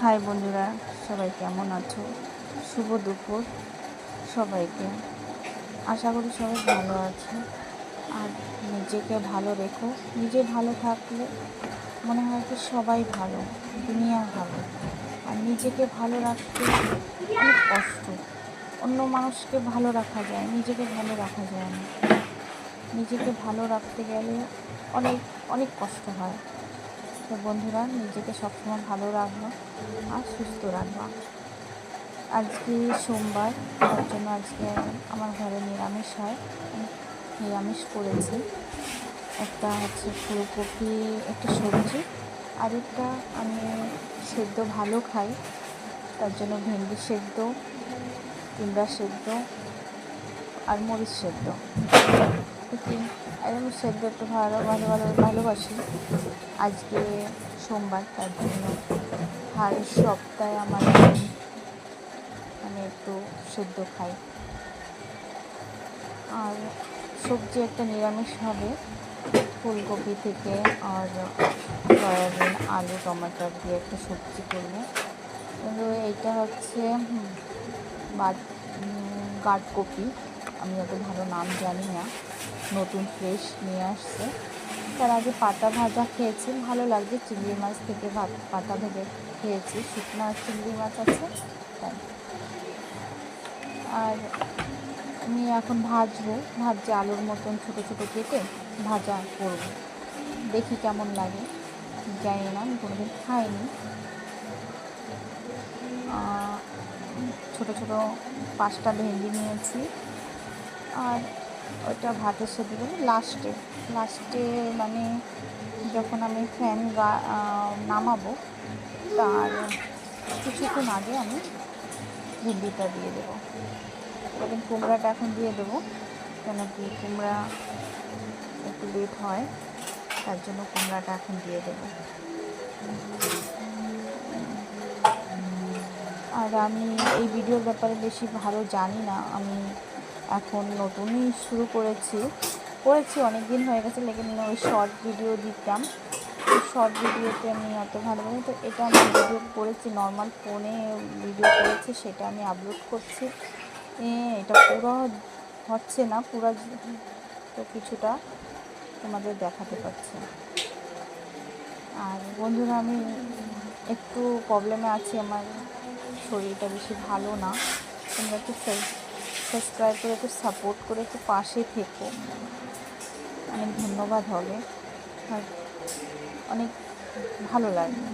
High বন্ধুরা, সবাই কেমন আছো? শুভ দুপুর সবাইকে। আশা করি সবাই ভালো আছো। আর নিজেকে ভালো রেখো। নিজে ভালো থাকলে মনে হয় কি সবাই ভালো, দুনিয়া ভালো। আর নিজেকে ভালো রাখতে অনেক কষ্ট। অন্য মানুষকে ভালো রাখা যায়, নিজেকে ভালো রাখা যায় না। নিজেকে ভালো রাখতে গেলে অনেক অনেক কষ্ট হয়। তো বন্ধুরা, নিজেকে সবসময় ভালো রাখবা আর সুস্থ রাখবা। আজকে সোমবার, তার জন্য আজকে আমার ঘরে নিরামিষ হয়। নিরামিষ করেছি। একটা হচ্ছে ফুলকপি, একটা সবজি, আরেকটা আমি সেদ্ধ ভালো খাই, তার জন্য ভেন্ডি সেদ্ধ, কুমড়া সেদ্ধ আর মরিচ সেদ্ধ। আমি সেদ্ধ একটু ভালোবাসি। আজকে সোমবার, তার জন্য আর সপ্তাহে আমার মানে একটু সেদ্ধ খাই। আর সবজি একটা নিরামিষ হবে, ফুলকপি থেকে আর সয়াবিন, আলু, টমাটার দিয়ে একটা সবজি করবো। কিন্তু এইটা হচ্ছে গাটকপি, আমি অত ভালো নাম জানি না, নতুন ফ্রেশ নিয়ে আসছে। তার আগে পাতা ভাজা খেয়েছি, ভালো লাগছে। চিংড়ি মাছ থেকে পাতা ভেজে খেয়েছি, শুকনো চিংড়ি মাছ আছে তাই। আর আমি এখন ভাজছি আলুর মতন ছোটো ছোটো কেটে ভাজা করব, দেখি কেমন লাগে। জানি না, আমি কোনোদিন খাইনি। ছোটো ছোটো 5টা ভেন্ডি নিয়েছি, আর ওইটা ভাতের সাথে দেবো লাস্টে মানে যখন আমি নামাবো তার কিছুক্ষণ আগে আমি ভেন্ডিটা দিয়ে দেবো। এবং কুমড়াটা এখন দিয়ে দেবো, কেন কি কুমড়া একটু লেট হয়, তার জন্য কুমড়াটা এখন দিয়ে দেবো। আর আমি এই ভিডিওর ব্যাপারে বেশি ভালো জানি না, আমি এখন নতুনই শুরু করেছি অনেক দিন হয়ে গেছে, লেকিন ওই শর্ট ভিডিও দিতাম। শর্ট ভিডিওতে আমি অত ভালোবাসি, তো এটা আমি ভিডিও করেছি, নর্মাল ফোনে ভিডিও করেছি, সেটা আমি আপলোড করছি। এটা পুরো হচ্ছে না, তো কিছুটা তোমাদের দেখাতে পারছি। আর বন্ধুরা, আমি একটু প্রবলেমে আছি, আমার শরীরটা বেশি ভালো না। তোমরা একটু সাবস্ক্রাইব করে একটু সাপোর্ট করে একটু পাশে থেকো, অনেক ধন্যবাদ হবে আর অনেক ভালো লাগবে।